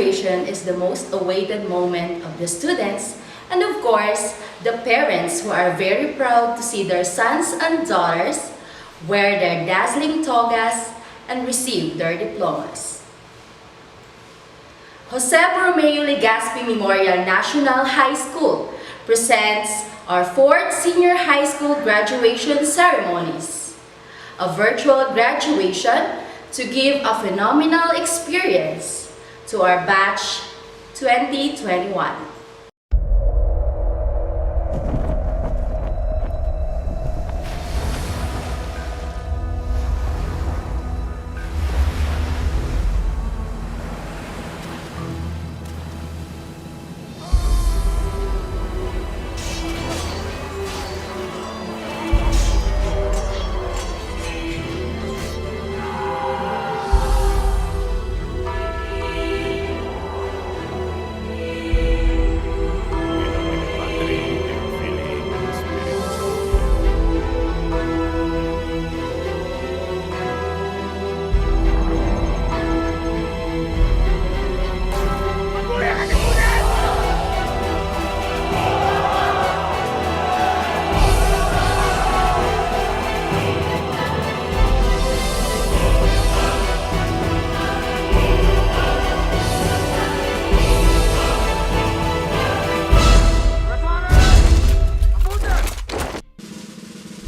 graduation is the most awaited moment of the students and of course, the parents who are very proud to see their sons and daughters wear their dazzling togas and receive their diplomas. Jose Borromeo Legazpi Memorial National High School presents our 4th Senior High School Graduation Ceremonies, a virtual graduation to give a phenomenal experience to our batch 2021.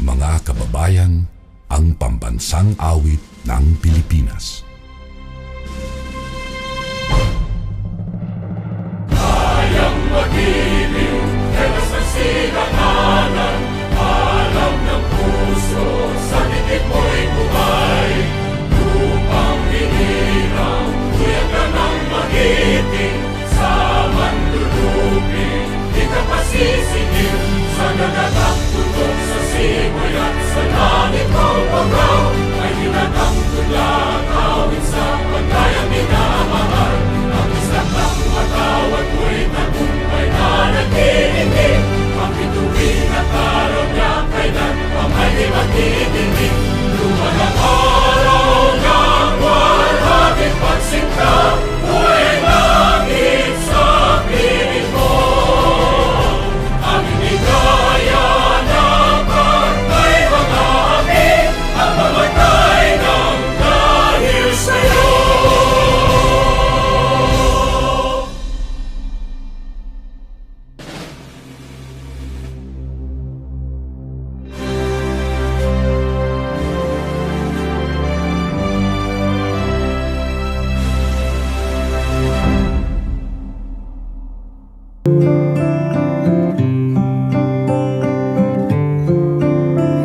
Mga kababayan, ang pambansang awit ng Pilipinas. Kayang mag-ibig, helas ang silanganan, alam ng puso, sa dikit mo'y buhay. Lupang hinirang, tuyag ka ng magiting, sa manlulupin, di ka pasisingil, sa nagatang tutok sa simoy at sa langit mong pagaw, ay hinatang tula, kawin sa pagkayang minamahal. Ang isang ng matawad mo'y tagumpay na nagtitindig, ang bituin at araw niya kailan pa may di magtitindig. Luman ang araw ng walhati pagsinta, buhay langit sa piling mo. Ang hindi kaya na pagkay mga amin, ang mamatay ng dahil sa'yo.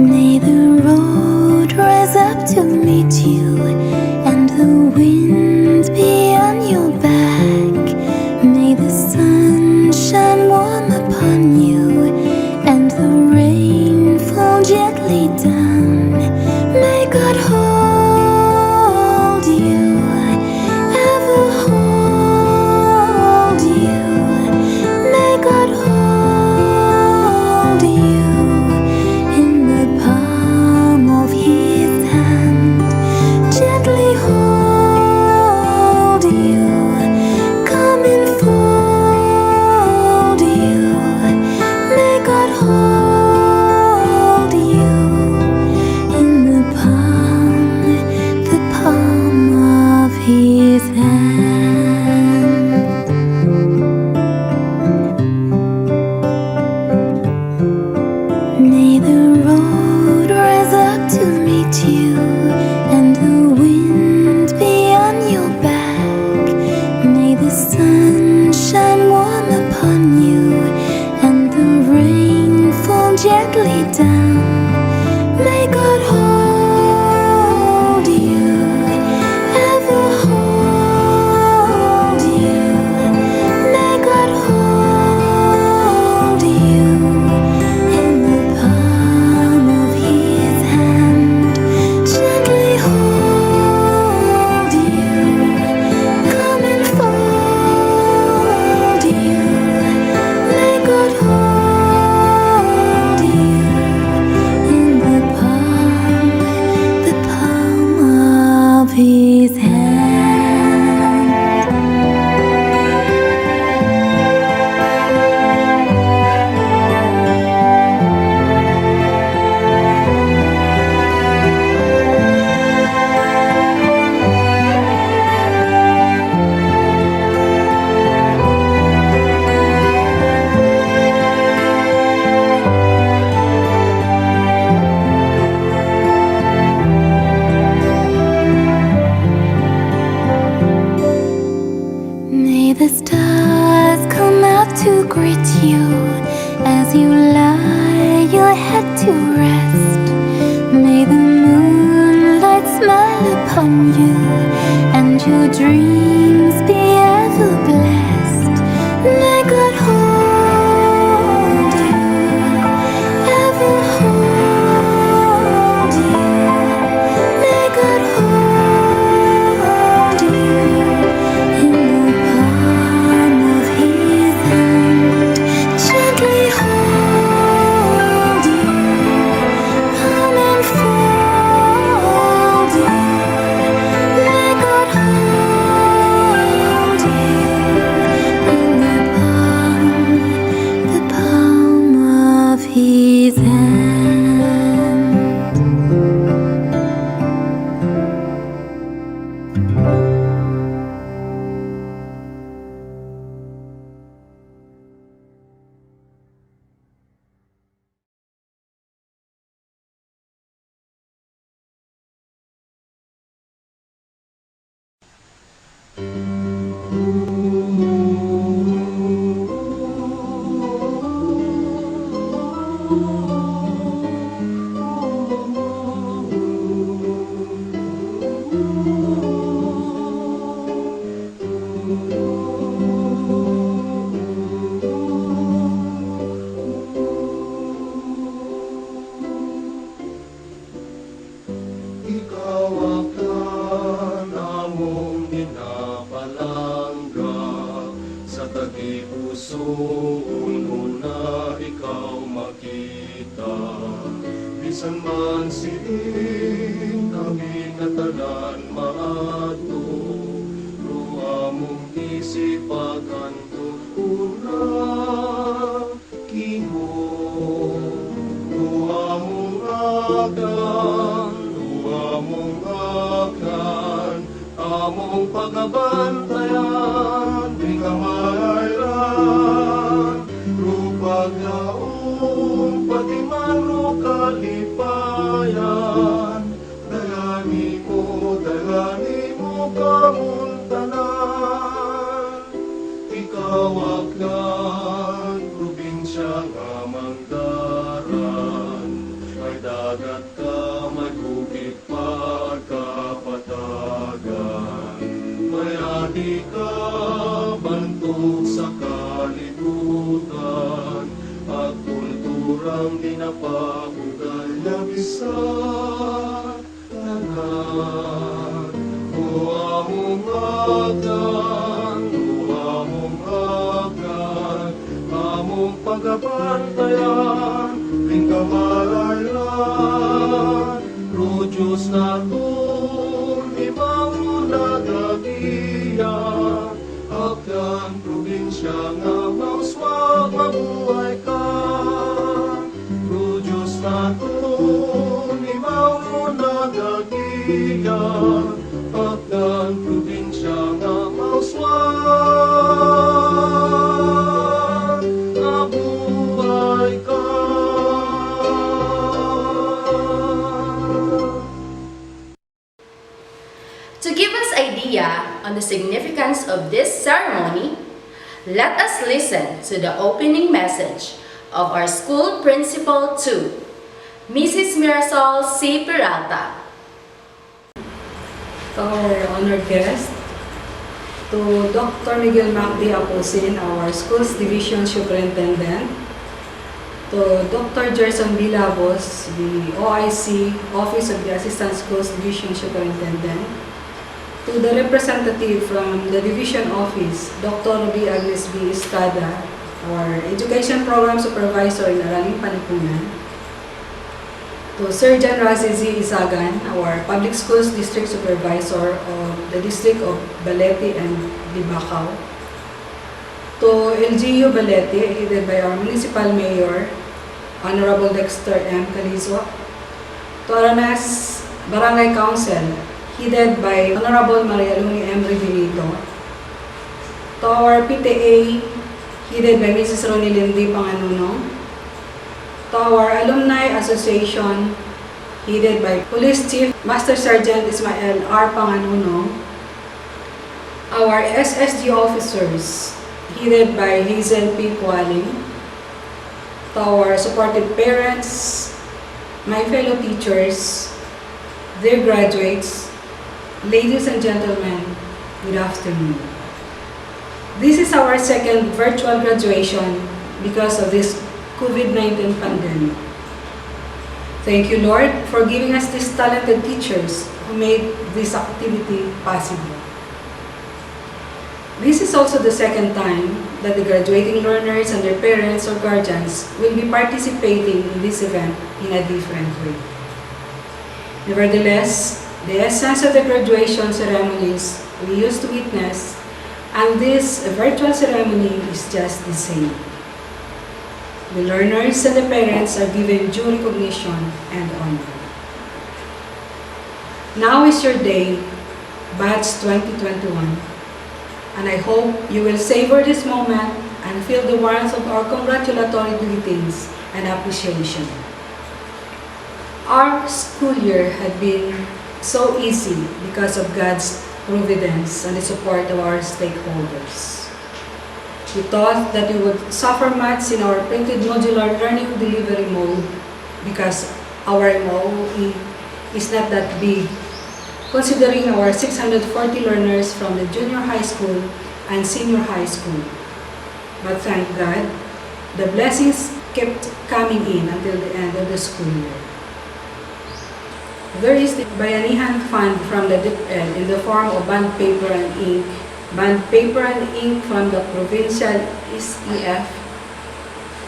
May the road rise up to meet you, and the wind be on your back. May the sun shine warm upon you, and the rain fall gently down. May God hold you, ever hold you. May God hold you in the palm of His hand, gently hold to rest. May the moonlight smile upon you, and your dreams be ever blessed. May God hold you, ever hold you. May God hold you in the palm of His hand, gently hold you, come and fold you. May God hold you in the palm of His hand. Ikaw akan among ginapalangga, sa tagipusoon mo na ikaw makita. Bisan man siling kami katanan maato, ruwa mong isipagan una kimo. Ruwa mong agan, among pagabantayan, di kamayran, rupag yaong pati man ro kalipayan, dagani mo kamuntanan. Ikaw akan probinsya nga Mandaran, may dagat ka, may bukid pagkapatagan. May adi ka, bantog sa kalibutan, at kulturang dinapabugal na bisan tanan. O among agan, among pagabantayan, ring kamalayran, ro Diyos naton, ibaw nagagiyan, akan probinsya nga mauswag mabuhay ka. Ro Diyos naton, ibaw nagagiyan, akan probinsya nga mauswag mabuhay ka. To give us idea on the significance of this ceremony, let us listen to the opening message of our school principal to Mrs. Mirasol C. Peralta. To our honored guest, to Dr. Miguel Macdi Aposin, our Schools Division Superintendent, to Dr. Gerson Bilabos, the OIC, Office of the Assistant Schools Division Superintendent, to the representative from the Division Office, Dr. Ruby Agnes B. Estrada, our Education Program Supervisor in Araling Panipunan, to Sir John Razi Z. Isagan, our Public Schools District Supervisor of the District of Balete and Libacao, to LGU Balete, headed by our Municipal Mayor, Honorable Dexter M. Calizo, to Aranas Barangay Council, headed by Honorable Maria Luni M. Rivinito, to our PTA, headed by Mrs. Ronilyn D. Panganunong, to our Alumni Association, headed by Police Chief Master Sergeant Ismael R. Panganunong, our SSG officers, headed by Hazel P. Kualing, to our supportive parents, my fellow teachers, dear graduates, ladies and gentlemen, good afternoon. This is our second virtual graduation because of this COVID-19 pandemic. Thank you, Lord, for giving us these talented teachers who made this activity possible. This is also the second time that the graduating learners and their parents or guardians will be participating in this event in a different way. Nevertheless, the essence of the graduation ceremonies we used to witness and this virtual ceremony is just the same. The learners and the parents are given due recognition and honor. Now is your day, Batch 2021, and I hope you will savor this moment and feel the warmth of our congratulatory greetings and appreciation. Our school year had been so easy because of God's providence and the support of our stakeholders. We thought that we would suffer much in our printed modular learning delivery mode because our MOE is not that big, considering our 640 learners from the junior high school and senior high school. But thank God, the blessings kept coming in until the end of the school year. There is the Bayanihan Fund from the DepEd in the form of bond paper and ink, from the provincial SEF,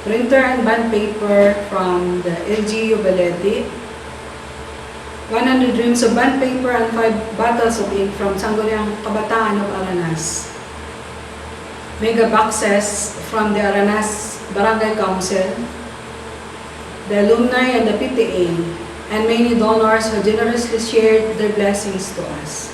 printer and bond paper from the LGU Balete, 100 reams of bond paper and 5 bottles of ink from Sangguniang Kabataan of Aranas, mega boxes from the Aranas Barangay Council, the alumni and the PTA, and many donors who generously shared their blessings to us.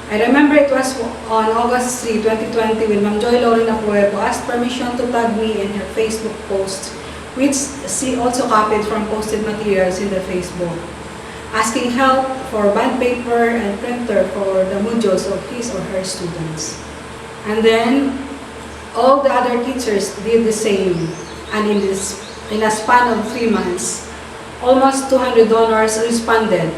I remember it was on August 3, 2020 when Ma'am Joy Lorena Puerto asked permission to tag me in her Facebook post, which she also copied from posted materials in the Facebook, asking help for bond paper and printer for the modules of his or her students. And then, all the other teachers did the same, and in a span of 3 months, almost 200 donors responded,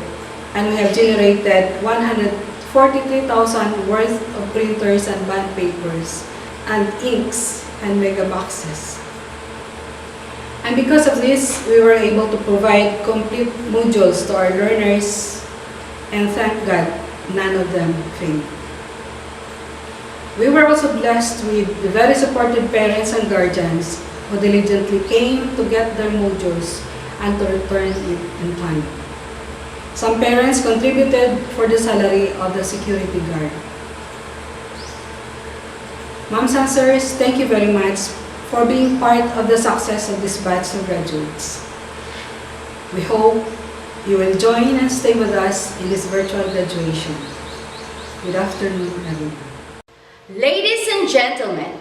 and we have generated 143,000 worth of printers and bond papers, and inks and mega boxes. And because of this, we were able to provide complete modules to our learners, and thank God, none of them failed. We were also blessed with the very supportive parents and guardians who diligently came to get their modules and to return it in time. Some parents contributed for the salary of the security guard. Moms and sirs, thank you very much for being part of the success of this batch of graduates. We hope you will join and stay with us in this virtual graduation. Good afternoon, everyone. Ladies and gentlemen,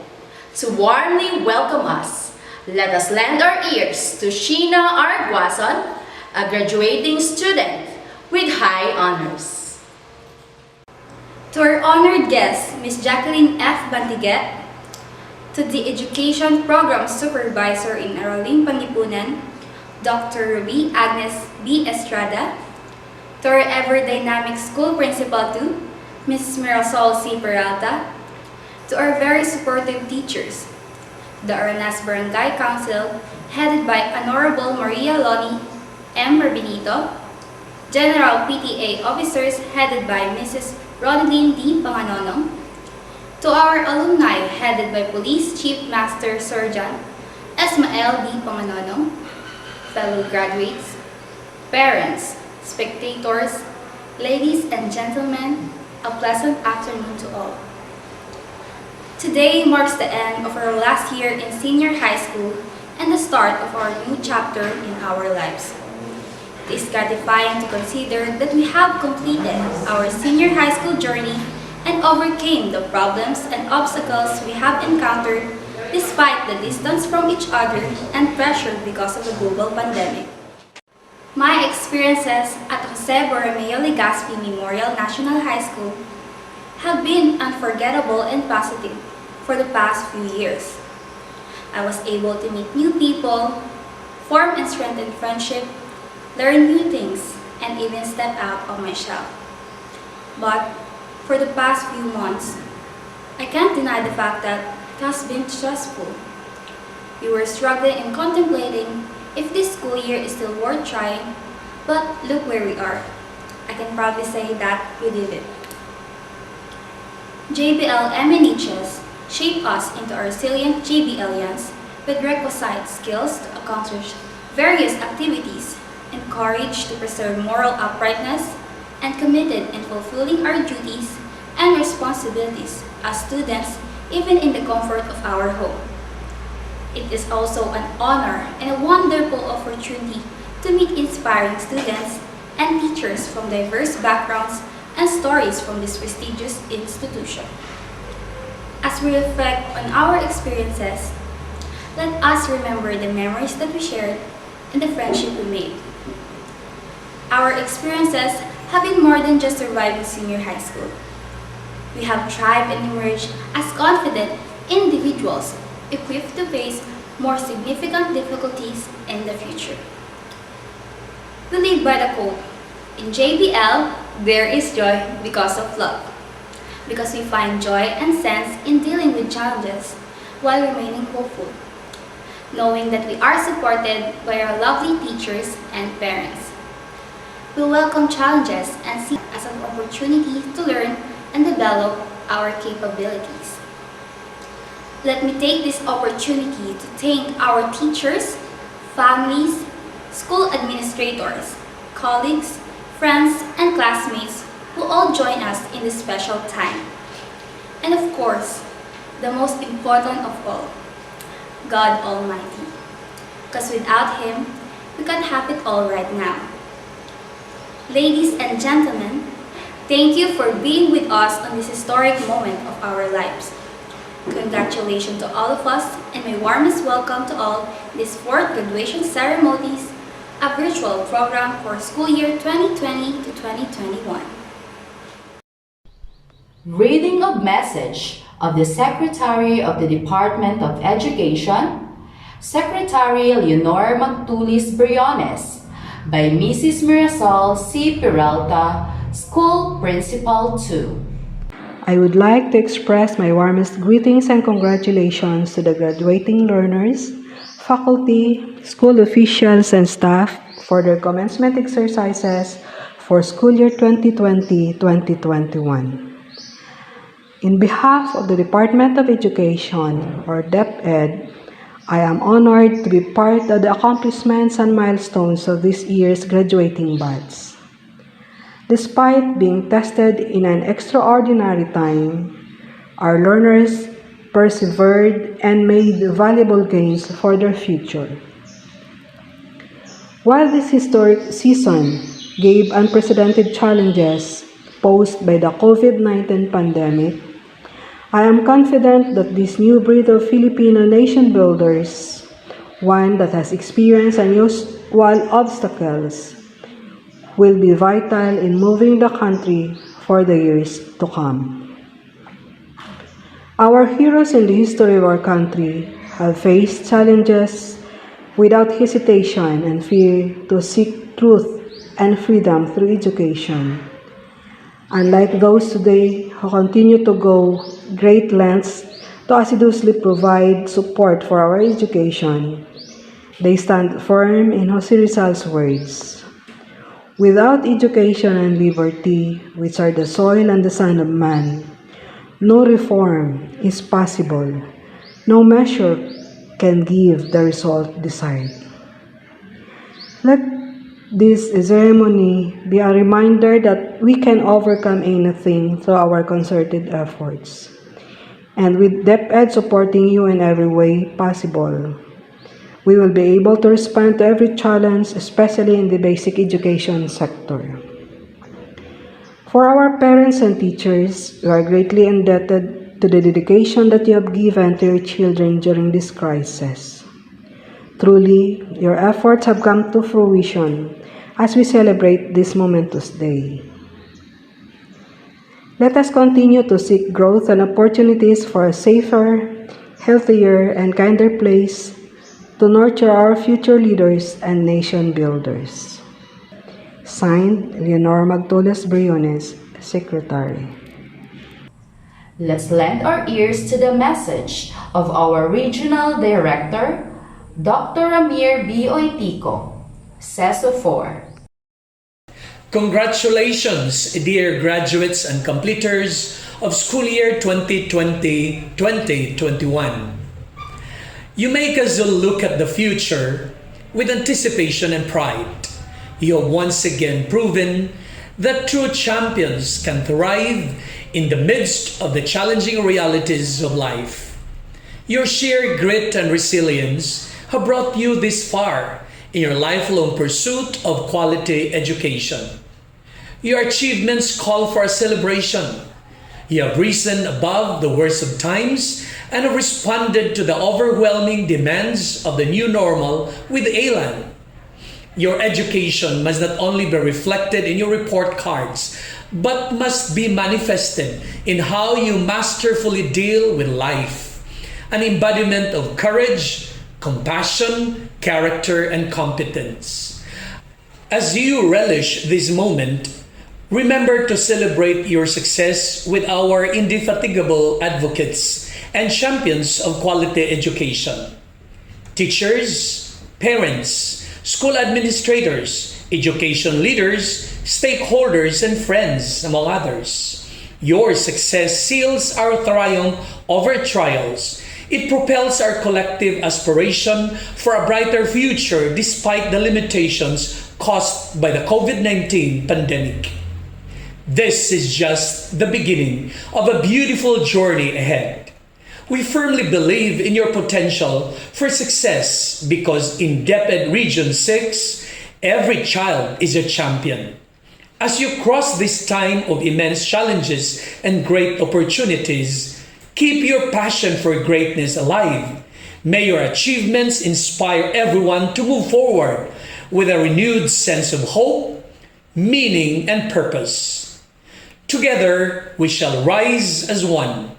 to warmly welcome us, let us lend our ears to Sheena Arguason, a graduating student with high honors. To our honored guest, Ms. Jacqueline F. Bantiget, to the Education Program Supervisor in Araling Panlipunan, Dr. Ruby Agnes B. Estrada, to our ever-dynamic school principal too, Ms. Mirasol C. Peralta, to our very supportive teachers, the Aranas Barangay Council, headed by Honorable Maria Loni M. Rubinito, General PTA officers headed by Mrs. Ronaldine D. Panganonong, to our alumni headed by Police Chief Master Sergeant Esmael D. Panganonong, fellow graduates, parents, spectators, ladies and gentlemen, a pleasant afternoon to all. Today marks the end of our last year in senior high school and the start of our new chapter in our lives. It is gratifying to consider that we have completed our senior high school journey and overcame the problems and obstacles we have encountered despite the distance from each other and pressure because of the global pandemic. My experiences at Jose Borromeo Legazpi Memorial National High School have been unforgettable and positive for the past few years. I was able to meet new people, form and strengthen friendship, learn new things, and even step out of my shell. But for the past few months, I can't deny the fact that it has been stressful. We were struggling and contemplating if this school year is still worth trying, but look where we are. I can proudly say that we did it. JBLMNHS shaped us into a resilient JBLians with requisite skills to accomplish various activities and courage to preserve moral uprightness and committed in fulfilling our duties and responsibilities as students even in the comfort of our home. It is also an honor and a wonderful opportunity to meet inspiring students and teachers from diverse backgrounds and stories from this prestigious institution. As we reflect on our experiences, let us remember the memories that we shared and the friendship we made. Our experiences have been more than just surviving senior high school. We have thrived and emerged as confident individuals equipped to face more significant difficulties in the future. We live by the quote, "In JBL, there is joy because of love." Because we find joy and sense in dealing with challenges while remaining hopeful, knowing that we are supported by our lovely teachers and parents. We welcome challenges and see it as an opportunity to learn and develop our capabilities. Let me take this opportunity to thank our teachers, families, school administrators, colleagues, friends, and classmates who all join us in this special time. And of course, the most important of all, God Almighty. Because without Him, we can't have it all right now. Ladies and gentlemen, thank you for being with us on this historic moment of our lives. Congratulations to all of us and my warmest welcome to all this 4th Graduation Ceremonies, a virtual program for school year 2020 to 2021. Reading of message of the Secretary of the Department of Education, Secretary Leonor Magtulis Briones, by Mrs. Mirasol C. Peralta, School Principal 2. I would like to express my warmest greetings and congratulations to the graduating learners, faculty, school officials, and staff for their commencement exercises for school year 2020-2021. In behalf of the Department of Education, or DepEd, I am honored to be part of the accomplishments and milestones of this year's graduating batch. Despite being tested in an extraordinary time, our learners persevered and made valuable gains for their future. While this historic season gave unprecedented challenges posed by the COVID-19 pandemic, I am confident that this new breed of Filipino nation builders, one that has experienced unusual obstacles, will be vital in moving the country for the years to come. Our heroes in the history of our country have faced challenges without hesitation and fear to seek truth and freedom through education. Unlike those today who continue to go great lengths to assiduously provide support for our education, they stand firm in Jose Rizal's words, "Without education and liberty, which are the soil and the son of man, no reform is possible, no measure can give the result desired." Let this ceremony be a reminder that we can overcome anything through our concerted efforts. And with DepEd supporting you in every way possible, we will be able to respond to every challenge, especially in the basic education sector. For our parents and teachers, we are greatly indebted to the dedication that you have given to your children during this crisis. Truly, your efforts have come to fruition as we celebrate this momentous day. Let us continue to seek growth and opportunities for a safer, healthier, and kinder place to nurture our future leaders and nation builders. Signed, Leonor Magtoles Briones, Secretary. Let's lend our ears to the message of our Regional Director, Dr. Ramir B. Oitico, CESO 4. Congratulations, dear graduates and completers of school year 2020-2021. You make us look at the future with anticipation and pride. You have once again proven that true champions can thrive in the midst of the challenging realities of life. Your sheer grit and resilience have brought you this far in your lifelong pursuit of quality education. Your achievements call for a celebration. You have risen above the worst of times and have responded to the overwhelming demands of the new normal with elan. Your education must not only be reflected in your report cards, but must be manifested in how you masterfully deal with life, an embodiment of courage, compassion, character, and competence. As you relish this moment, remember to celebrate your success with our indefatigable advocates and champions of quality education. Teachers, parents, school administrators, education leaders, stakeholders, and friends, among others. Your success seals our triumph over trials. It propels our collective aspiration for a brighter future despite the limitations caused by the COVID-19 pandemic. This is just the beginning of a beautiful journey ahead. We firmly believe in your potential for success because in DepEd Region 6, every child is a champion. As you cross this time of immense challenges and great opportunities, keep your passion for greatness alive. May your achievements inspire everyone to move forward with a renewed sense of hope, meaning, and purpose. Together, we shall rise as one.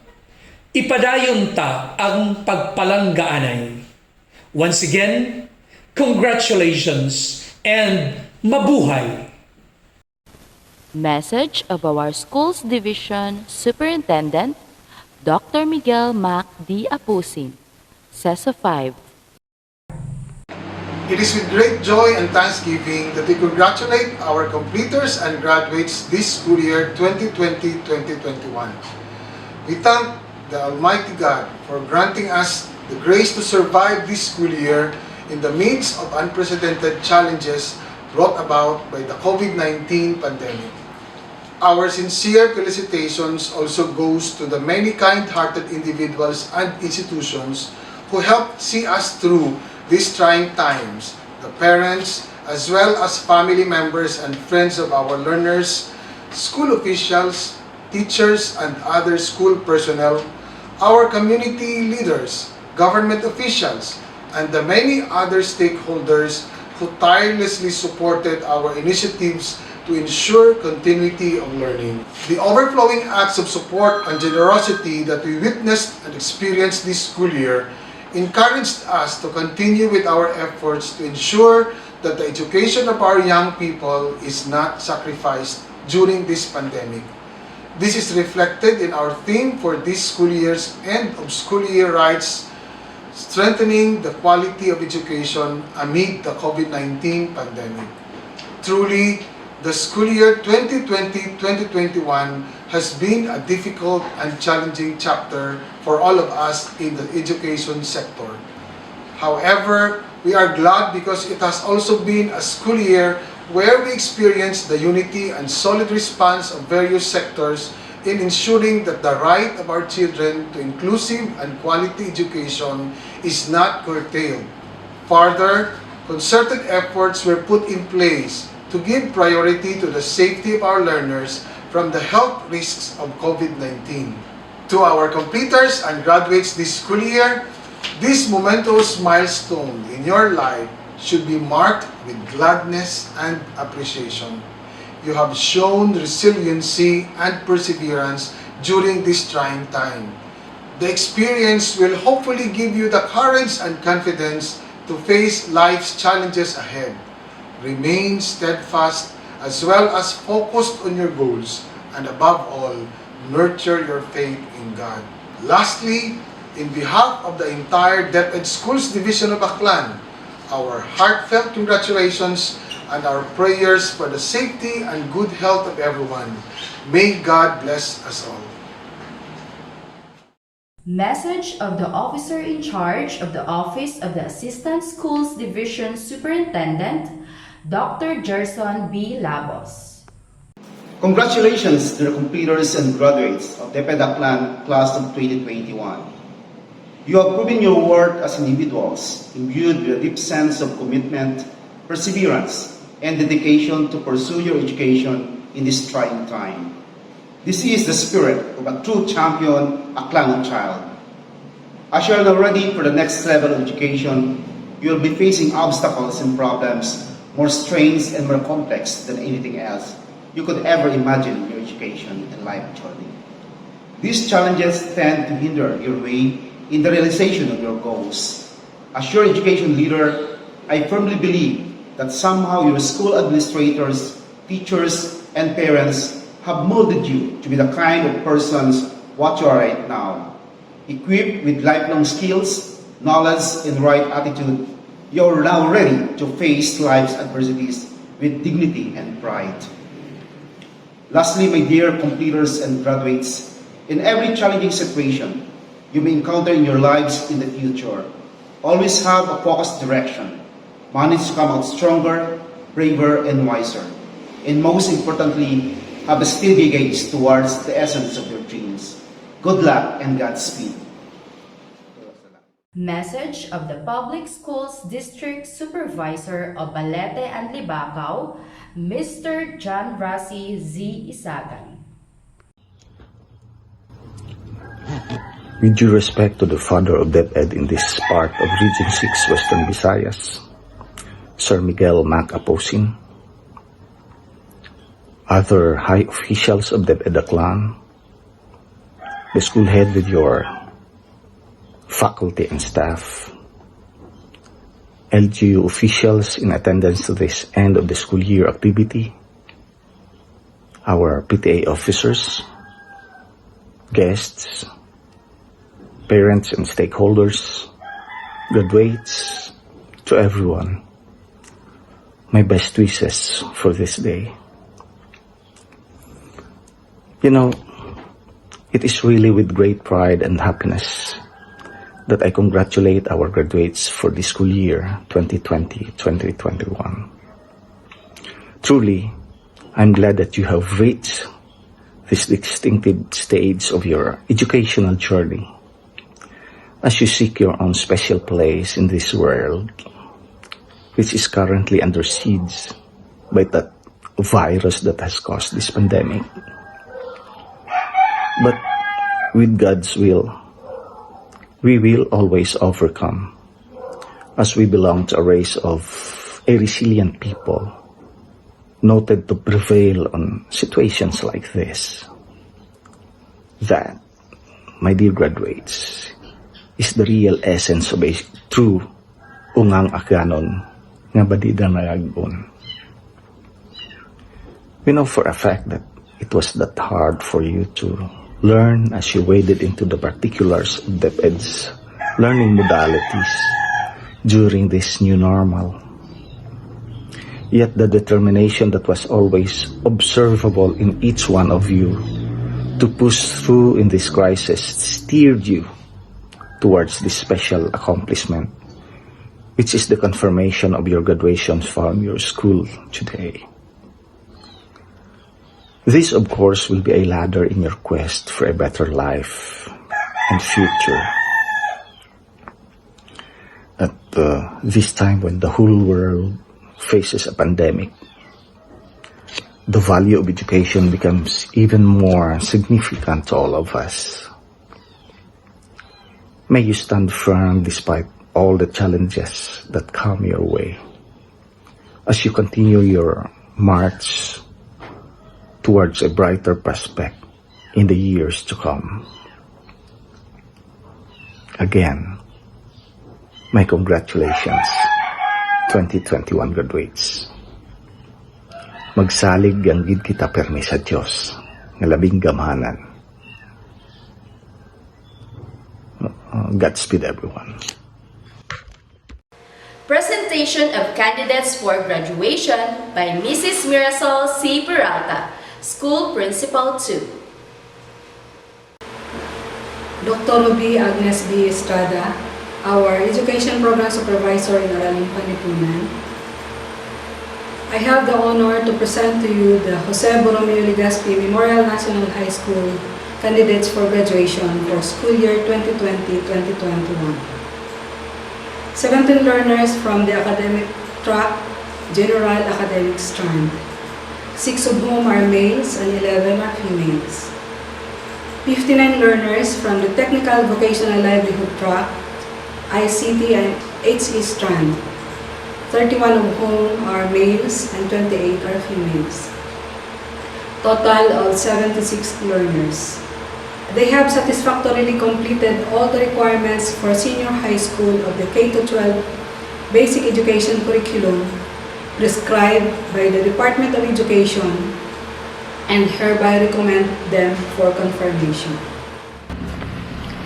Ipadayon ta ang pagpalanggaanay. Once again, congratulations and mabuhay! Message of our Schools Division Superintendent, Dr. Miguel Mac D. Apusin, CESO 5. It is with great joy and thanksgiving that we congratulate our completers and graduates this school year 2020-2021. We thank the Almighty God for granting us the grace to survive this school year in the midst of unprecedented challenges brought about by the COVID-19 pandemic. Our sincere felicitations also goes to the many kind-hearted individuals and institutions who helped see us through these trying times, the parents, as well as family members and friends of our learners, school officials, teachers, and other school personnel, our community leaders, government officials, and the many other stakeholders who tirelessly supported our initiatives to ensure continuity of learning. The overflowing acts of support and generosity that we witnessed and experienced this school year encouraged us to continue with our efforts to ensure that the education of our young people is not sacrificed during this pandemic. This is reflected in our theme for this school year's end of school year rights, strengthening the quality of education amid the COVID-19 pandemic. Truly, the school year 2020-2021 has been a difficult and challenging chapter for all of us in the education sector. However, we are glad because it has also been a school year where we experienced the unity and solid response of various sectors in ensuring that the right of our children to inclusive and quality education is not curtailed. Further, concerted efforts were put in place to give priority to the safety of our learners from the health risks of COVID-19. To our completers and graduates this school year, this momentous milestone in your life should be marked with gladness and appreciation. You have shown resiliency and perseverance during this trying time. The experience will hopefully give you the courage and confidence to face life's challenges ahead. Remain steadfast as well as focused on your goals, and above all, nurture your faith in God. Lastly, in behalf of the entire DepEd Schools Division of Aklan, our heartfelt congratulations and our prayers for the safety and good health of everyone. May God bless us all. Message of the officer in charge of the Office of the Assistant Schools Division Superintendent, Dr. Gerson B. Labos. Congratulations to the completers and graduates of DepEd Aklan Class of 2021. You have proven your worth as individuals, imbued with a deep sense of commitment, perseverance, and dedication to pursue your education in this trying time. This is the spirit of a true champion Aklan child. As you are now ready for the next level of education, you will be facing obstacles and problems more strange and more complex than anything else you could ever imagine in your education and life journey. These challenges tend to hinder your way in the realization of your goals. As your education leader, I firmly believe that somehow your school administrators, teachers, and parents have molded you to be the kind of persons what you are right now. Equipped with lifelong skills, knowledge, and right attitude, you are now ready to face life's adversities with dignity and pride. Lastly, my dear completers and graduates, in every challenging situation you may encounter in your lives in the future, always have a focused direction. Manage to come out stronger, braver, and wiser. And most importantly, have a steady gaze towards the essence of your dreams. Good luck and Godspeed. Message of the Public Schools District Supervisor of Balete and Libacao, Mr. John Rossi Z. Isagan. With due respect to the father of DepEd in this part of Region 6 Western Visayas, Sir Miguel Mac Aposin, other high officials of DepEd Aklan, the school head with your faculty and staff, LGU officials in attendance to this end of the school year activity, our PTA officers, guests, parents and stakeholders, graduates, to everyone, my best wishes for this day. You know, it is really with great pride and happiness that I congratulate our graduates for the school year 2020-2021. Truly, I'm glad that you have reached this distinctive stage of your educational journey as you seek your own special place in this world, which is currently under siege by that virus that has caused this pandemic. But with God's will, we will always overcome, as we belong to a race of a resilient people, noted to prevail on situations like this. That, my dear graduates, is the real essence of a true ungang Akganon nga badida nagagon. We know for a fact that it was that hard for you to learn as you waded into the particulars of DepEd's learning modalities during this new normal. Yet the determination that was always observable in each one of you to push through in this crisis steered you towards this special accomplishment, which is the confirmation of your graduation from your school today. This, of course, will be a ladder in your quest for a better life and future. At this time when the whole world faces a pandemic, the value of education becomes even more significant to all of us. May you stand firm despite all the challenges that come your way as you continue your march towards a brighter prospect in the years to come. Again, my congratulations, 2021 graduates. Magsalig ang gid kita permi sa Dios nga labing gamhanan. Godspeed everyone. Presentation of candidates for graduation by Mrs. Mirasol C. Peralta, School Principal 2. Dr. Ruby Agnes B. Estrada, our Education Program Supervisor in Araling Panlipunan. I have the honor to present to you the Jose Borromeo Legazpi Memorial National High School candidates for graduation for school year 2020-2021. 17 learners from the academic track, general academic strand, 6 of whom are males and 11 are females. 59 learners from the technical vocational livelihood track, ICT and HE strand, 31 of whom are males and 28 are females. Total of 76 learners. They have satisfactorily completed all the requirements for senior high school of the K-12 basic education curriculum prescribed by the Department of Education and hereby recommend them for confirmation.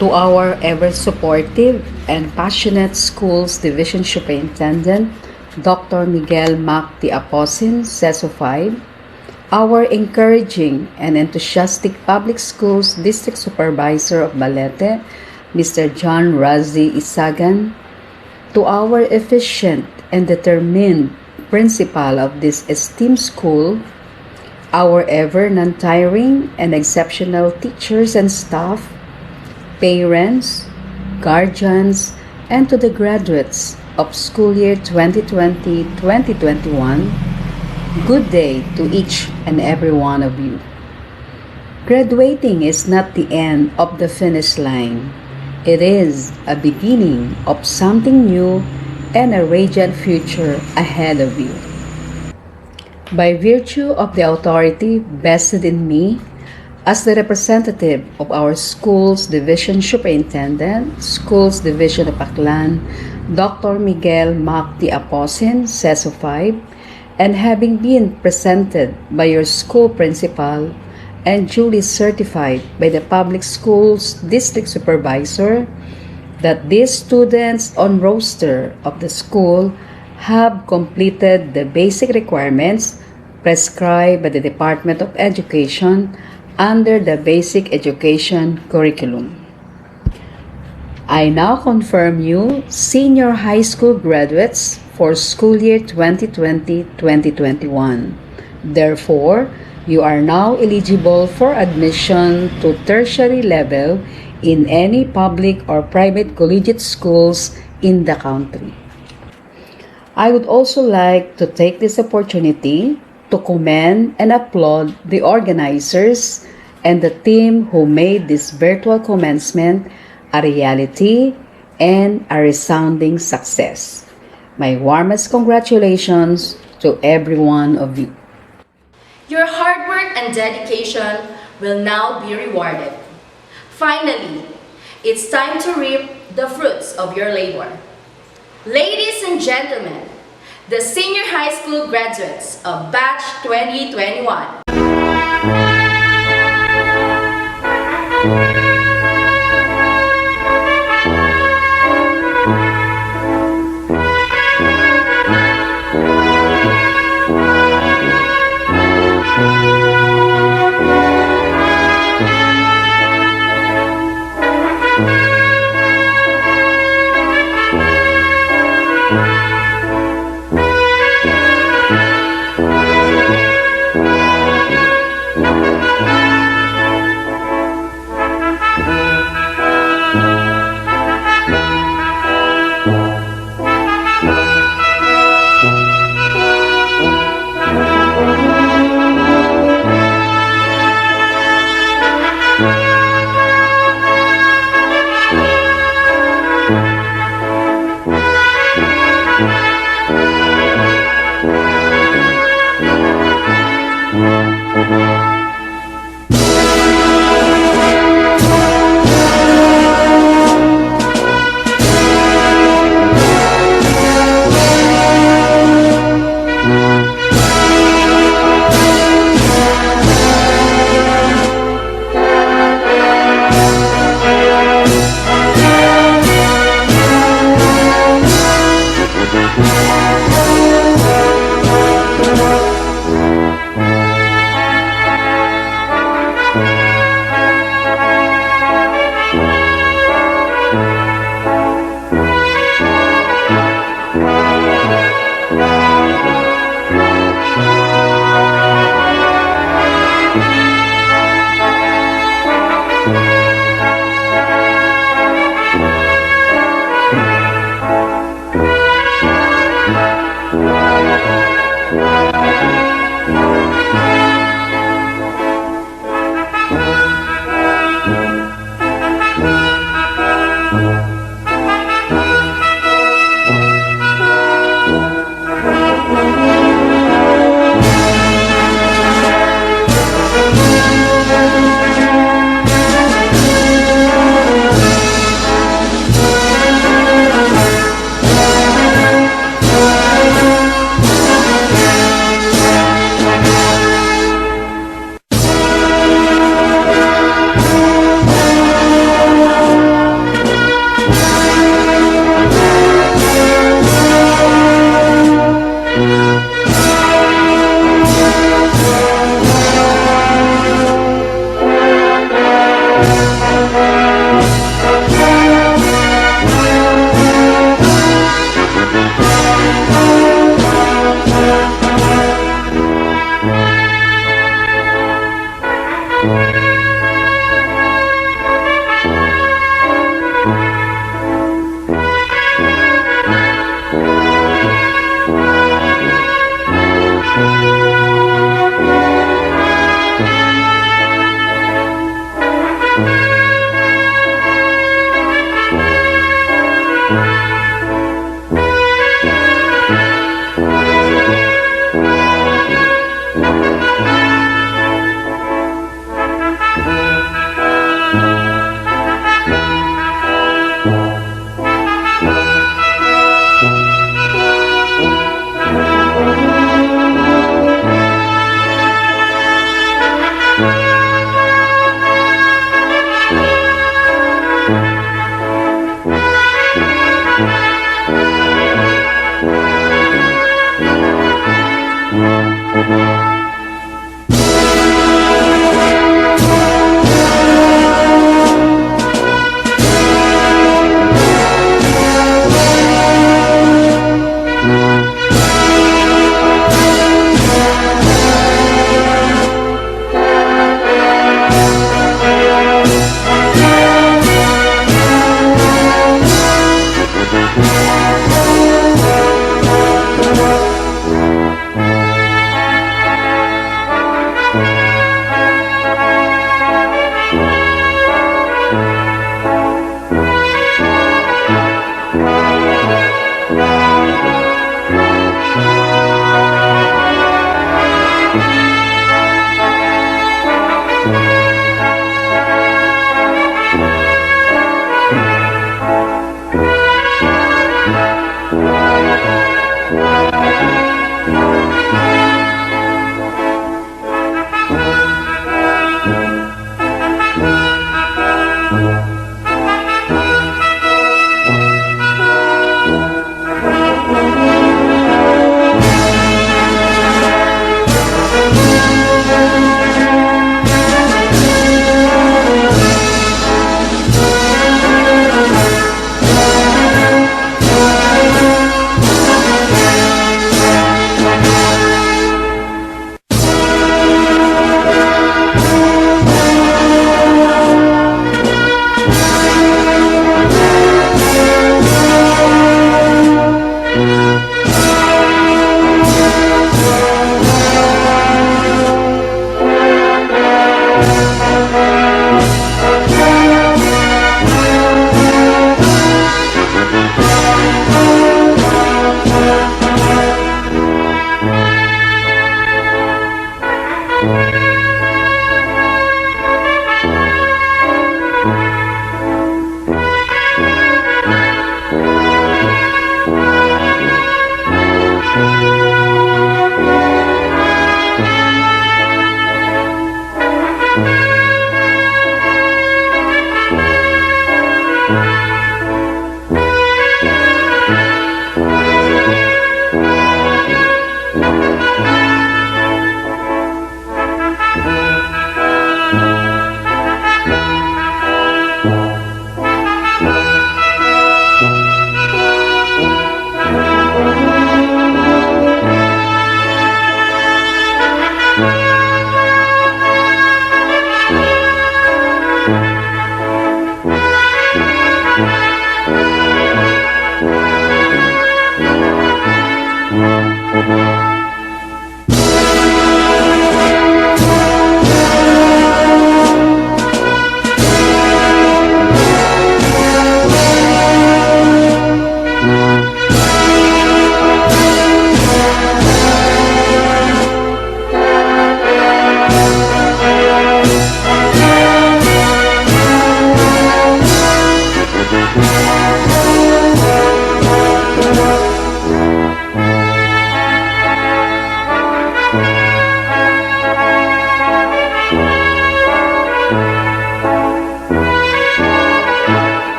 To our ever-supportive and passionate Schools Division Superintendent, Dr. Miguel Mac D. Aposin, CESO 5, our encouraging and enthusiastic Public Schools District Supervisor of Balete, Mr. John Razi Isagan, to our efficient and determined principal of this esteemed school, our ever non-tiring and exceptional teachers and staff, parents, guardians, and to the graduates of school year 2020-2021, good day to each and every one of you. Graduating is not the end of the finish line. It is a beginning of something new and a radiant future ahead of you. By virtue of the authority vested in me as the representative of our Schools Division Superintendent, Schools Division of Aklan, Dr. Miguel Mac D. Aposin, CESO 5, and having been presented by your school principal and duly certified by the Public Schools District Supervisor that these students on roster of the school have completed the basic requirements prescribed by the Department of Education under the Basic Education Curriculum. I now confirm you senior high school graduates for school year 2020-2021. Therefore, you are now eligible for admission to tertiary level in any public or private collegiate schools in the country. I would also like to take this opportunity to commend and applaud the organizers and the team who made this virtual commencement a reality and a resounding success. My warmest congratulations to every one of you. Your hard work and dedication will now be rewarded. Finally, it's time to reap the fruits of your labor. Ladies and gentlemen, the senior high school graduates of Batch 2021.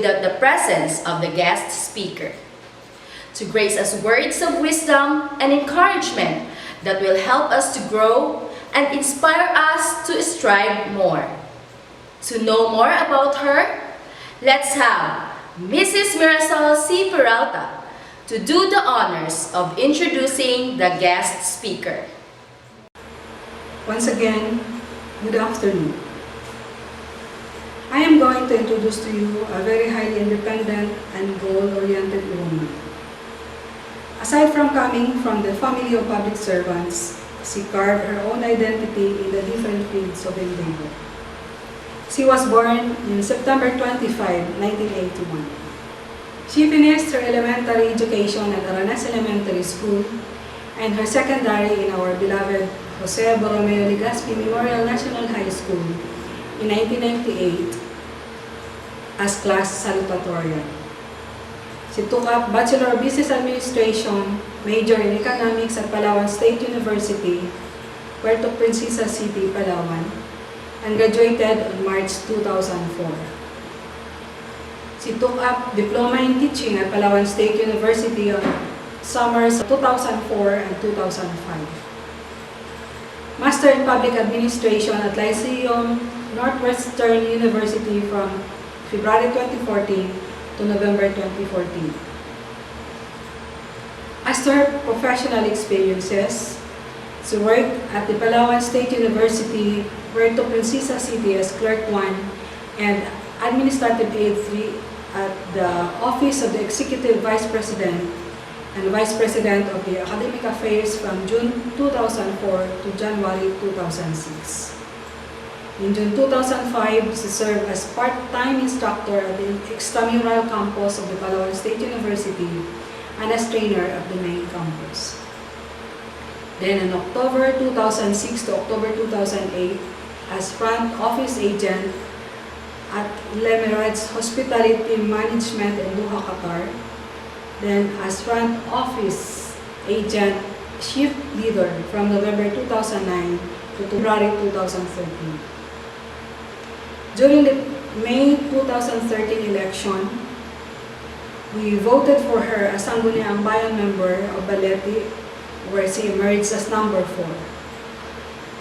without the presence of the guest speaker. To grace us words of wisdom and encouragement that will help us to grow and inspire us to strive more. To know more about her, let's have Mrs. Mirasol C. Peralta to do the honors of introducing the guest speaker. Once again, good afternoon. I am going to introduce to you a very highly independent and goal-oriented woman. Aside from coming from the family of public servants, she carved her own identity in the different fields of endeavor. She was born in September 25, 1981. She finished her elementary education at Aranas Elementary School and her secondary in our beloved Jose Borromeo Legazpi Memorial National High School in 1998 as class salutatorian. She took up Bachelor of Business Administration, major in Economics at Palawan State University, Puerto Princesa City, Palawan, and graduated on March 2004. She took up Diploma in Teaching at Palawan State University on summers 2004 and 2005. Master in Public Administration at Lyceum Northwestern University from February 2014 to November 2014. As to her professional experiences, she worked at the Palawan State University, Puerto Princesa City as Clerk 1 and Administrative Aide 3 at the Office of the Executive Vice President and Vice President of the Academic Affairs from June 2004 to January 2006. In June 2005, she served as part-time instructor at the extramural campus of the Palawan State University and as trainer at the main campus. Then in October 2006 to October 2008, as front office agent at Lemerad's Hospitality Management in Doha, Qatar. Then as front office agent shift leader from November 2009 to February 2013. During the May 2013 election, we voted for her as Sangguniang Bayan member of Balete, where she emerged as number 4.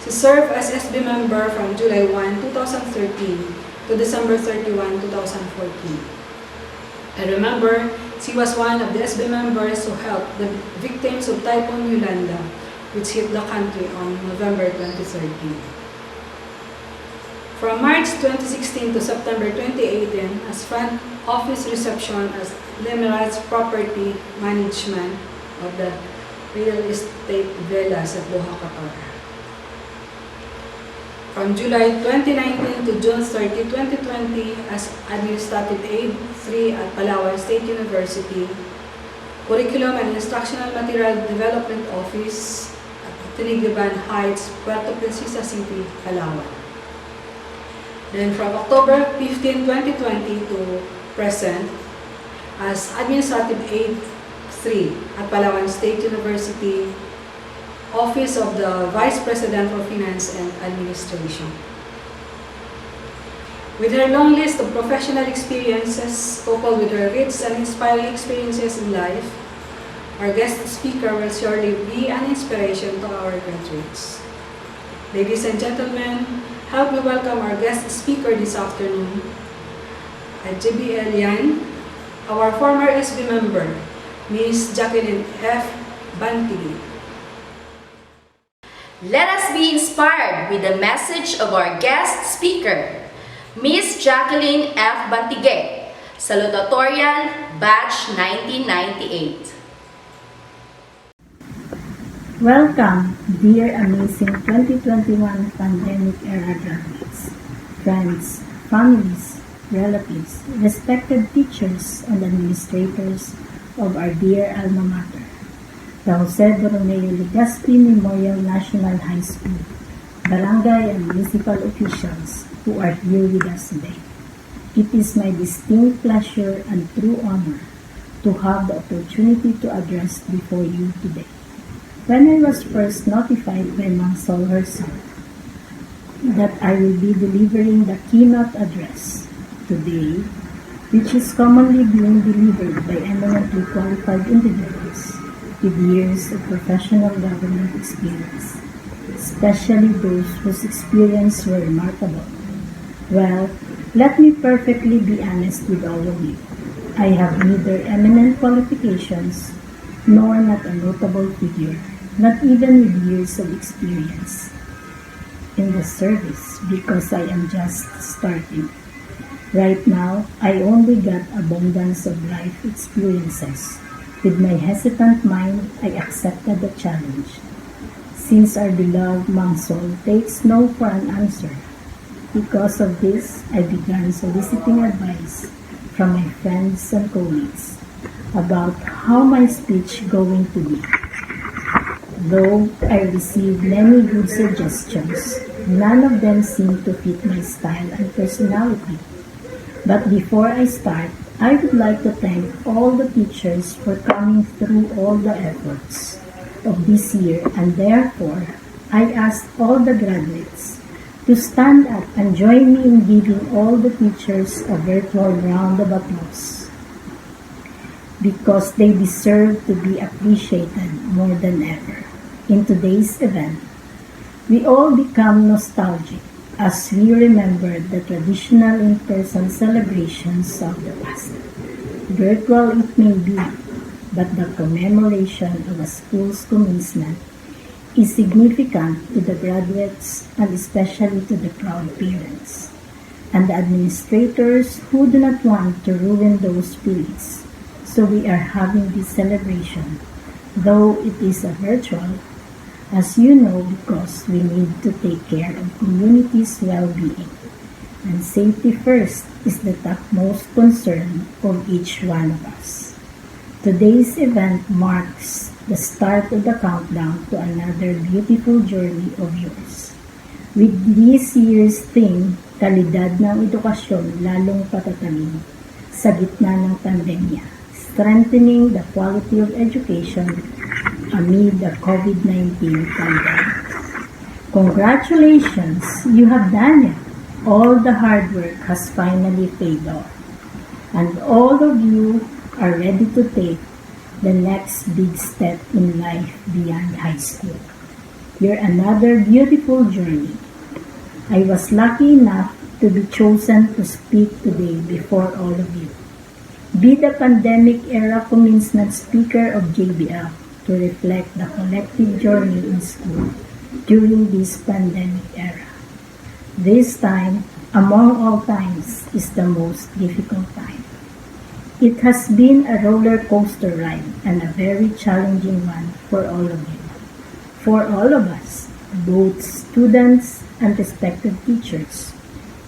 She served as SB member from July 1, 2013 to December 31, 2014. I remember she was one of the SB members who helped the victims of Typhoon Yolanda, which hit the country on November 2013. From March 2016 to September 2018, as front office reception as Lemerad's property management of the real estate villas at Doha, Qatar. From July 2019 to June 30, 2020, as Administrative Aide 3 at Palawan State University, Curriculum and Instructional Material Development Office at Tinigiban Heights, Puerto Princesa City, Palawan. Then from October 15, 2020 to present, as Administrative Aide 3 at Palawan State University, Office of the Vice President for Finance and Administration. With her long list of professional experiences, coupled with her rich and inspiring experiences in life, our guest speaker will surely be an inspiration to our graduates. Ladies and gentlemen, help me welcome our guest speaker this afternoon, at JBLMNHS, our former SB member, Ms. Jacqueline F. Bantigue. Let us be inspired with the message of our guest speaker, Ms. Jacqueline F. Bantigue, Salutatorian, Batch 1998. Welcome, dear amazing 2021 pandemic era graduates, friends, families, relatives, respected teachers and administrators of our dear alma mater, the Jose Borromeo Legazpi Memorial National High School, barangay and municipal officials who are here with us today. It is my distinct pleasure and true honor to have the opportunity to address before you today. When I was first notified by Mang Sol herself that I will be delivering the keynote address today, which is commonly being delivered by eminently qualified individuals with years of professional government experience, especially those whose experience were remarkable. Well, let me perfectly be honest with all of you. I have neither eminent qualifications nor not a notable figure, not even with years of experience in the service, because I am just starting. Right now, I only got abundance of life experiences. With my hesitant mind, I accepted the challenge. Since our beloved Mang Sol takes no for an answer, because of this, I began soliciting advice from my friends and colleagues about how my speech going to be. Though I received many good suggestions, none of them seemed to fit my style and personality. But before I start, I would like to thank all the teachers for coming through all the efforts of this year, and therefore, I ask all the graduates to stand up and join me in giving all the teachers a virtual round of applause, because they deserve to be appreciated more than ever. In today's event, we all become nostalgic as we remember the traditional in-person celebrations of the past. Virtual it may be, but the commemoration of a school's commencement is significant to the graduates and especially to the proud parents and the administrators who do not want to ruin those spirits. So we are having this celebration, though it is a virtual, as you know, because we need to take care of community's well-being. And safety first is the topmost concern of each one of us. Today's event marks the start of the countdown to another beautiful journey of yours. With this year's theme, kalidad ng edukasyon lalong patatagin sa gitna ng pandemya, strengthening the quality of education amid the COVID-19 pandemic. Congratulations, you have done it. All the hard work has finally paid off. And all of you are ready to take the next big step in life beyond high school. You're another beautiful journey. I was lucky enough to be chosen to speak today before all of you. Be the pandemic era commencement speaker of JBL to reflect the collective journey in school during this pandemic era. This time, among all times, is the most difficult time. It has been a roller coaster ride and a very challenging one for all of you. For all of us, both students and respected teachers,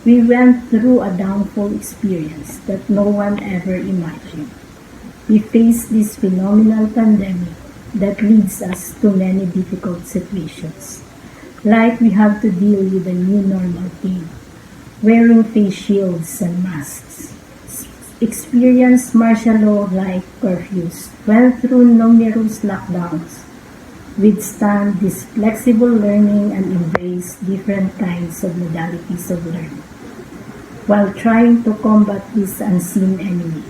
we went through a downfall experience that no one ever imagined. We faced this phenomenal pandemic that leads us to many difficult situations. Like we have to deal with the new normal thing, wearing face shields and masks, experience martial law-like curfews, went through numerous lockdowns, withstand this flexible learning and embrace different kinds of modalities of learning, while trying to combat this unseen enemy.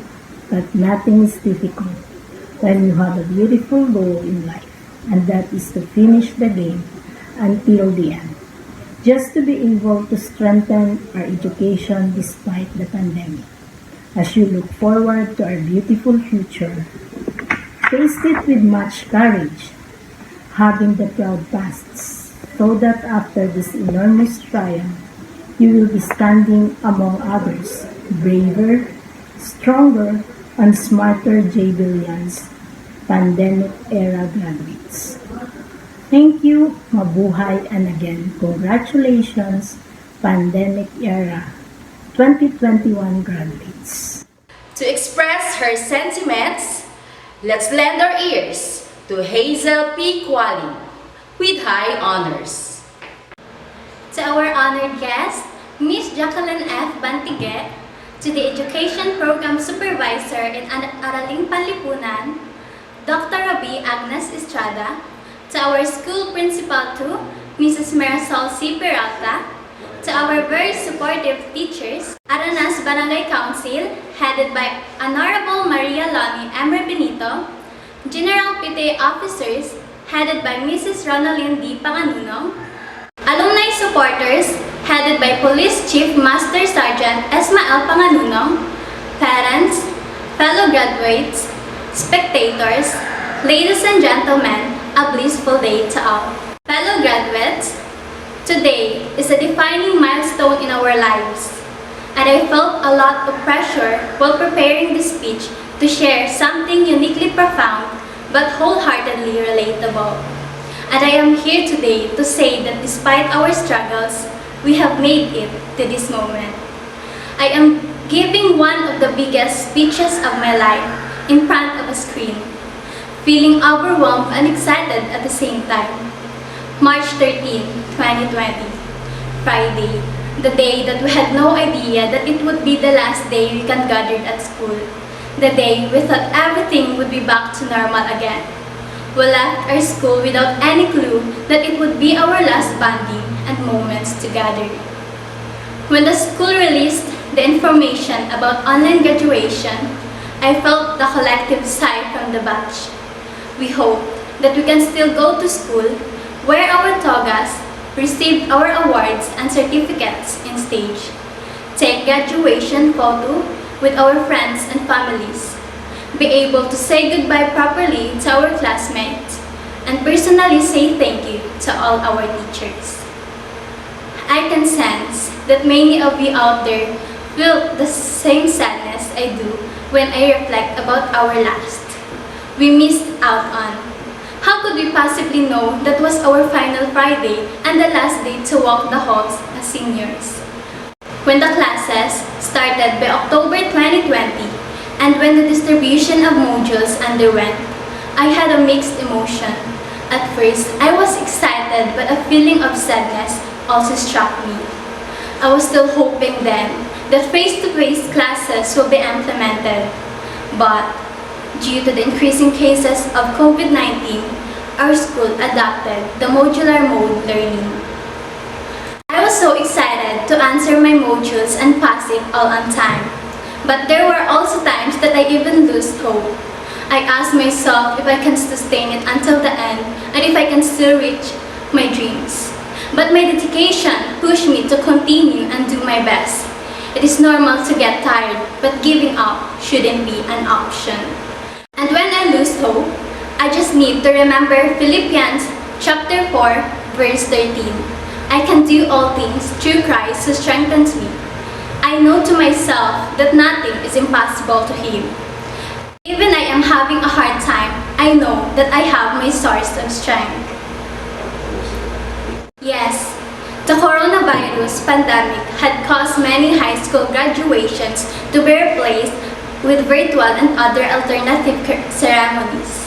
But nothing is difficult when you have a beautiful goal in life, and that is to finish the game until the end, just to be able to strengthen our education despite the pandemic. As you look forward to our beautiful future, face it with much courage, having the proud pasts, so that after this enormous trial, you will be standing among others, braver, stronger, and smarter JBLians, pandemic-era graduates. Thank you, mabuhay, and again, congratulations, pandemic-era 2021 graduates. To express her sentiments, let's lend our ears to Hazel P. Quali with high honors. To our honored guest, Miss Jacqueline F. Bantigue, to the Education Program Supervisor in Araling Panlipunan, Dr. Rabi Agnes Estrada, to our school principal too, Mrs. Marisol C. Peralta, To our very supportive teachers, Aranas Barangay Council, headed by Honorable Maria Loni Emer Benito, General PTA officers, headed by Mrs. Ronaldine D. Panganunong, alumni supporters, headed by Police Chief Master Sergeant Esmael Panganunong, parents, fellow graduates, spectators, ladies and gentlemen, a blissful day to all. Fellow graduates, today is a defining milestone in our lives, and I felt a lot of pressure while preparing this speech to share something uniquely profound but wholeheartedly relatable. And I am here today to say that despite our struggles, we have made it to this moment. I am giving one of the biggest speeches of my life in front of a screen, feeling overwhelmed and excited at the same time. March 13, 2020, Friday, the day that we had no idea that it would be the last day we can gather at school. The day we thought everything would be back to normal again. We left our school without any clue that it would be our last bonding and moments together. When the school released the information about online graduation, I felt the collective sigh from the batch. We hoped that we can still go to school, wear our togas, receive our awards and certificates in stage, take graduation photo with our friends and families, be able to say goodbye properly to our classmates, and personally say thank you to all our teachers. I can sense that many of you out there feel the same sadness I do when I reflect about our last. We missed out on. How could we possibly know that was our final Friday and the last day to walk the halls as seniors? When the classes started by October 2020 and when the distribution of modules underwent, I had a mixed emotion. At first, I was excited but a feeling of sadness also struck me. I was still hoping then that face-to-face classes will be implemented. But due to the increasing cases of COVID-19, our school adopted the modular mode learning. I was so excited to answer my modules and pass it all on time. But there were also times that I even lost hope. I asked myself if I can sustain it until the end and if I can still reach my dreams. But my dedication pushed me to continue and do my best. It is normal to get tired, but giving up shouldn't be an option. And when I lose hope, I just need to remember Philippians chapter 4, verse 13. I can do all things through Christ who strengthens me. I know to myself that nothing is impossible to Him. Even I am having a hard time, I know that I have my source of strength. Yes, the coronavirus pandemic had caused many high school graduations to be replaced with virtual and other alternative ceremonies.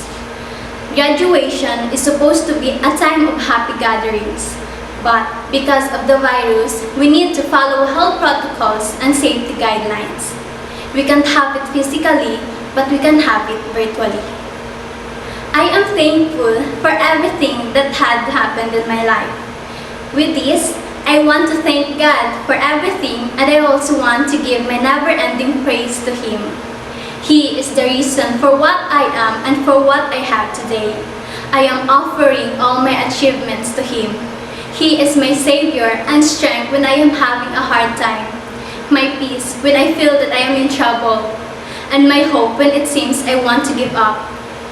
Graduation is supposed to be a time of happy gatherings, but because of the virus, we need to follow health protocols and safety guidelines. We can't have it physically, but we can have it virtually. I am thankful for everything that had happened in my life. With this, I want to thank God for everything, and I also want to give my never-ending praise to Him. He is the reason for what I am and for what I have today. I am offering all my achievements to Him. He is my Savior and strength when I am having a hard time, my peace when I feel that I am in trouble, and my hope when it seems I want to give up.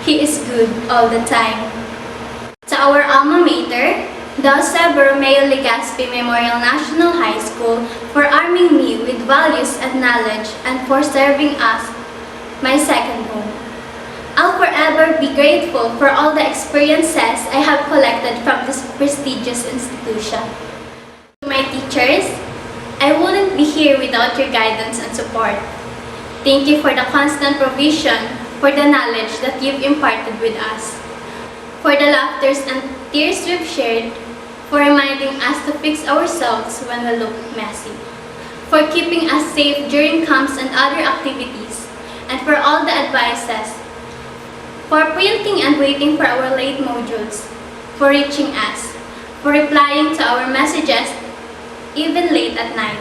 He is good all the time. To our alma mater, the Jose Borromeo Legazpi Memorial National High School, for arming me with values and knowledge and for serving us my second home. I'll forever be grateful for all the experiences I have collected from this prestigious institution. To my teachers, I wouldn't be here without your guidance and support. Thank you for the constant provision, for the knowledge that you've imparted with us, for the laughters and tears we've shared, for reminding us to fix ourselves when we look messy, for keeping us safe during camps and other activities, and for all the advices, for printing and waiting for our late modules, for reaching us, for replying to our messages, even late at night.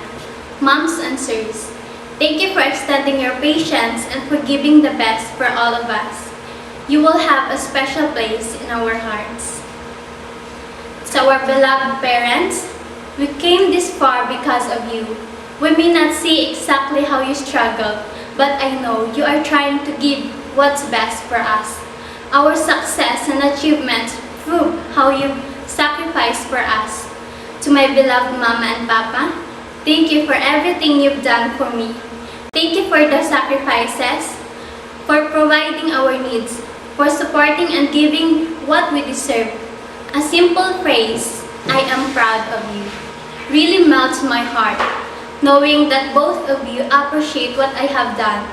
Moms and sirs, thank you for extending your patience and for giving the best for all of us. You will have a special place in our hearts. To our beloved parents, we came this far because of you. We may not see exactly how you struggle, but I know you are trying to give what's best for us. Our success and achievements prove how you sacrificed for us. To my beloved Mama and Papa, thank you for everything you've done for me. Thank you for the sacrifices, for providing our needs, for supporting and giving what we deserve. A simple phrase, I am proud of you, really melts my heart, knowing that both of you appreciate what I have done.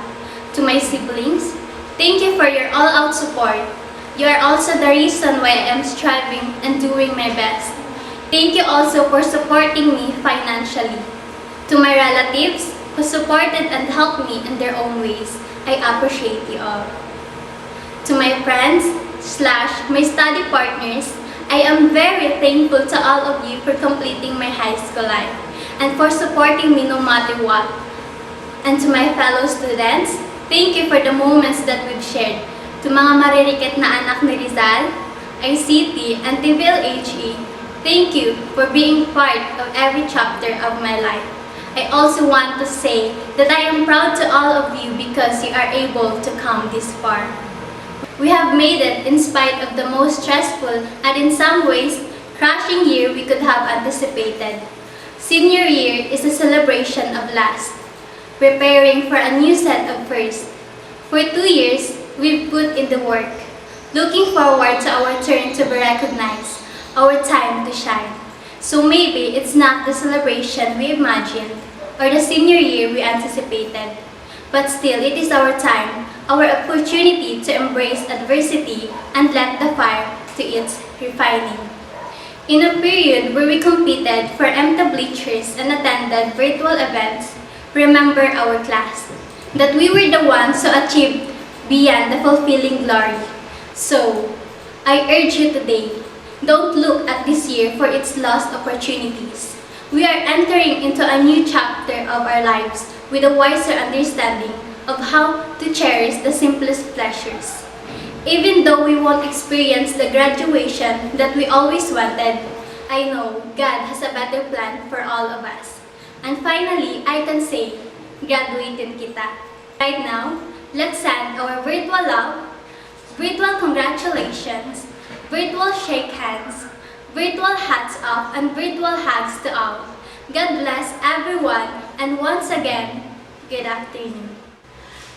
To my siblings, thank you for your all-out support. You are also the reason why I am striving and doing my best. Thank you also for supporting me financially. To my relatives who supported and helped me in their own ways, I appreciate you all. To my friends / my study partners, I am very thankful to all of you for completing my high school life and for supporting me no matter what. And to my fellow students, thank you for the moments that we've shared. To mga maririkit na anak ni Rizal, ICT, and JBLMNHS, thank you for being part of every chapter of my life. I also want to say that I am proud to all of you because you are able to come this far. We have made it in spite of the most stressful and in some ways, crashing year we could have anticipated. Senior year is a celebration of last, preparing for a new set of first. For 2 years, we've put in the work, looking forward to our turn to be recognized, our time to shine. So maybe it's not the celebration we imagined or the senior year we anticipated, but still it is our time, our opportunity to embrace adversity and let the fire to its refining. In a period where we competed for empty bleachers and attended virtual events, remember our class, that we were the ones who achieved beyond the fulfilling glory. So, I urge you today, don't look at this year for its lost opportunities. We are entering into a new chapter of our lives with a wiser understanding of how to cherish the simplest pleasures. Even though we won't experience the graduation that we always wanted, I know God has a better plan for all of us. And finally, I can say, graduatin kita. Right now, let's send our virtual love, virtual congratulations, virtual shake hands, virtual hats off, and virtual hugs to all. God bless everyone, and once again, good afternoon.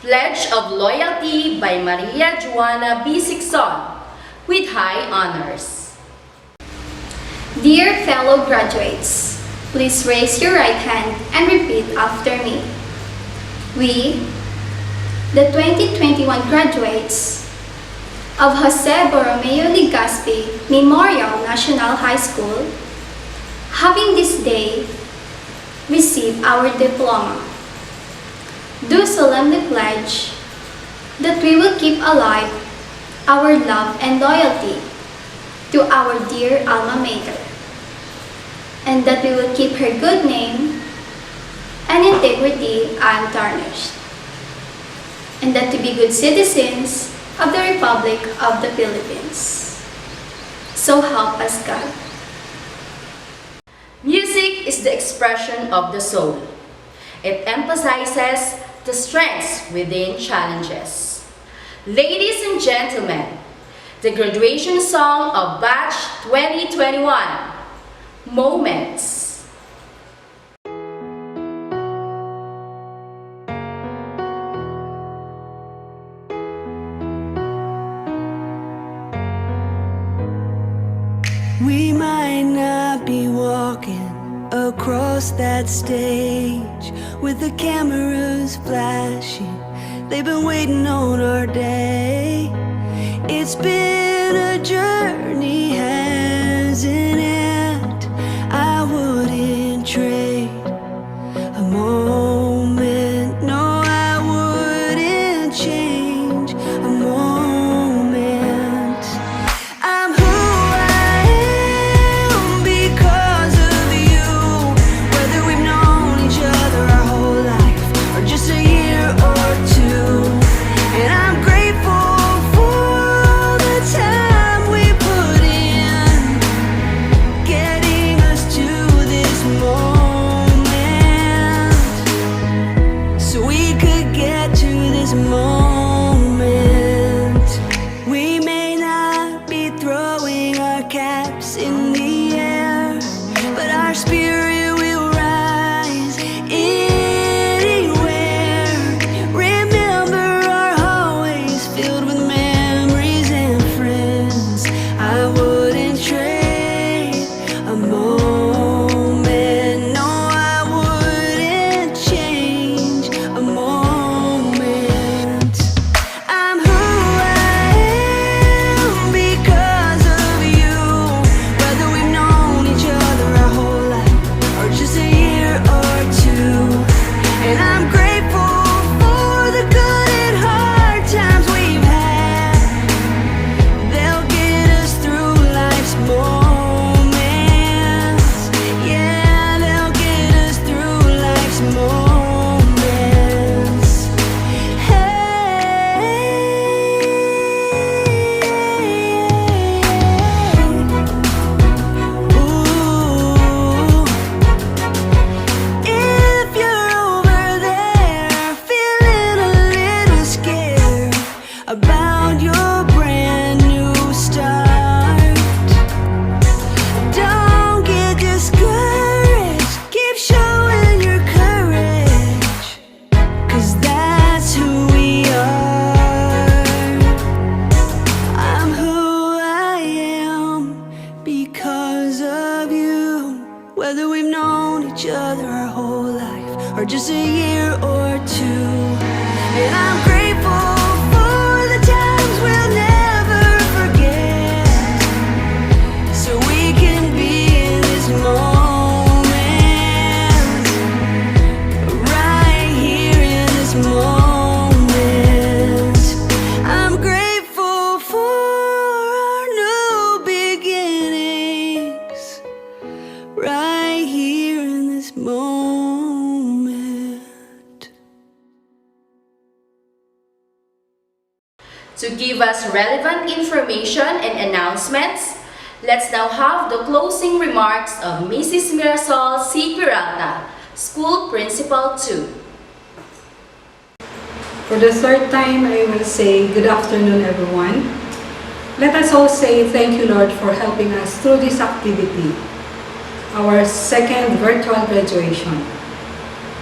Pledge of Loyalty by Maria Juana B. Sixon with high honors. Dear fellow graduates, please raise your right hand and repeat after me. We, the 2021 graduates of Jose Borromeo Legazpi Memorial National High School, having this day received our diploma, do solemnly pledge that we will keep alive our love and loyalty to our dear alma mater, and that we will keep her good name and integrity untarnished, and that to be good citizens of the Republic of the Philippines. So help us God. Music is the expression of the soul. It emphasizes the strengths within challenges. Ladies and gentlemen, the graduation song of Batch 2021, Moments. We might not be walking across that stage with the cameras flashing. They've been waiting on our day. It's been a journey, hasn't it? I wouldn't trade a moment. No, I wouldn't change a moment. I'm who I am because of you. caps in the air, but our spirit will rise anywhere. Remember our hallways filled with memories and friends. I wouldn't trade a moment. No, I wouldn't change a moment. I'm who I am because of you. Whether we've known each other our whole life or just a year or two. And I'm grateful for the good and hard times we've had. They'll get us through life's moments. Yeah, they'll get us through life's moments. Hey, ooh. If you're over there feeling a little scared about your brand new start, don't get discouraged. Keep showing your courage, 'cause that's who we are. I'm who I am because of you. Whether we've known each other our whole life or just a year or two. And I'm grateful for the times we'll never forget, so we can be in this moment, right here in this moment. I'm grateful for our new beginnings, right here in this moment. To give us relevant information and announcements, let's now have the closing remarks of Mrs. Mirasol C. Peralta, School Principal 2. For the third time, I will say good afternoon, everyone. Let us all say thank you, Lord, for helping us through this activity, our second virtual graduation,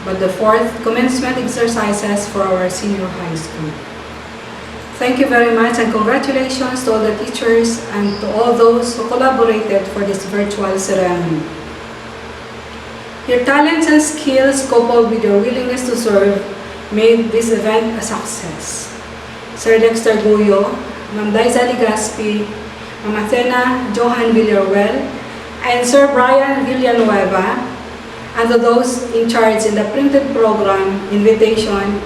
but the fourth commencement exercises for our senior high school. Thank you very much and congratulations to all the teachers and to all those who collaborated for this virtual ceremony. Your talents and skills coupled with your willingness to serve made this event a success. Sir Dexter Guyo, Ma'am Liza Ligaspi, Ma'am Athena Johan Villarwell, and Sir Brian Villanueva, and to those in charge in the printed program, invitation,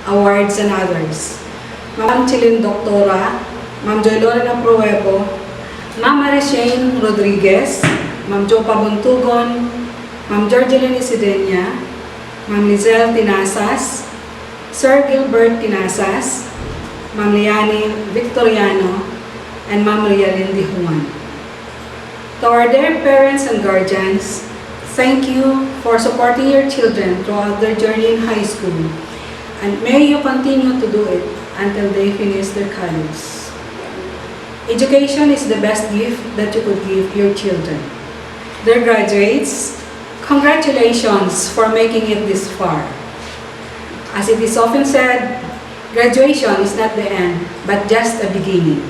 awards, and others. Ma'am Chilin Doctora, Ma'am Joy Lorena Pruebo, Ma'am Marishane Rodriguez, Ma'am Jopa Buntugon, Ma'am Georgeline Isidenia, Ma'am Lizelle Tinasas, Sir Gilbert Tinasas, Ma'am Liani Victoriano, and Ma'am Rialyn Di Juan. To our dear parents and guardians, thank you for supporting your children throughout their journey in high school, and may you continue to do it until they finish their college. Education is the best gift that you could give your children. Dear graduates, congratulations for making it this far. As it is often said, graduation is not the end, but just a beginning.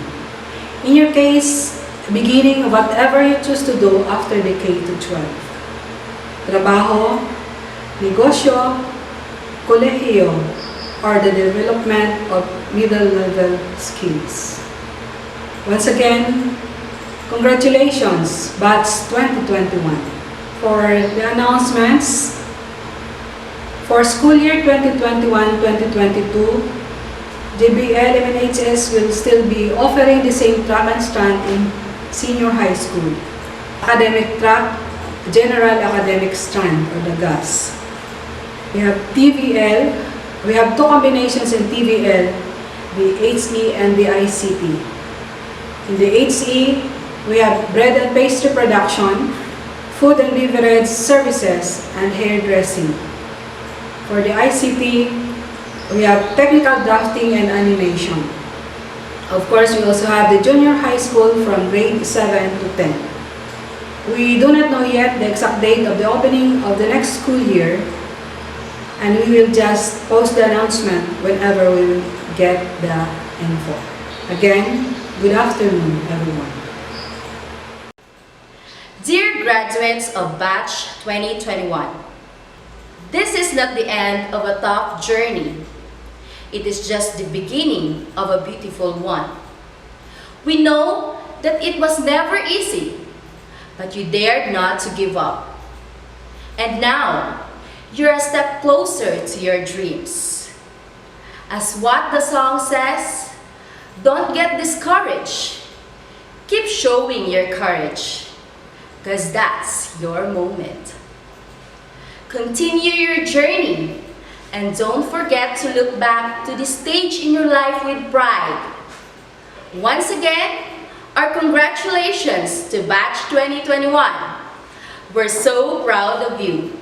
In your case, a beginning of whatever you choose to do after the K-12. Trabaho, negosyo, kolehiyo, or the development of middle-level skills. Once again, congratulations, Batch 2021. For the announcements, for school year 2021-2022, JBLMNHS will still be offering the same track and stand in senior high school. Academic track, general academic strand, or the GAS. We have TVL. We have two combinations in TVL, the HE and the ICT. In the HE, we have bread and pastry production, food and beverage services, and hairdressing. For the ICT, we have technical drafting and animation. Of course, we also have the junior high school from grade 7 to 10. We do not know yet the exact date of the opening of the next school year, and we will just post the announcement whenever we will get the info. Again, good afternoon, everyone. Dear graduates of Batch 2021, this is not the end of a tough journey. It is just the beginning of a beautiful one. We know that it was never easy, but you dared not to give up. And now, you're a step closer to your dreams. As what the song says, don't get discouraged. Keep showing your courage, because that's your moment. Continue your journey, and don't forget to look back to this stage in your life with pride. Once again, our congratulations to Batch 2021. We're so proud of you.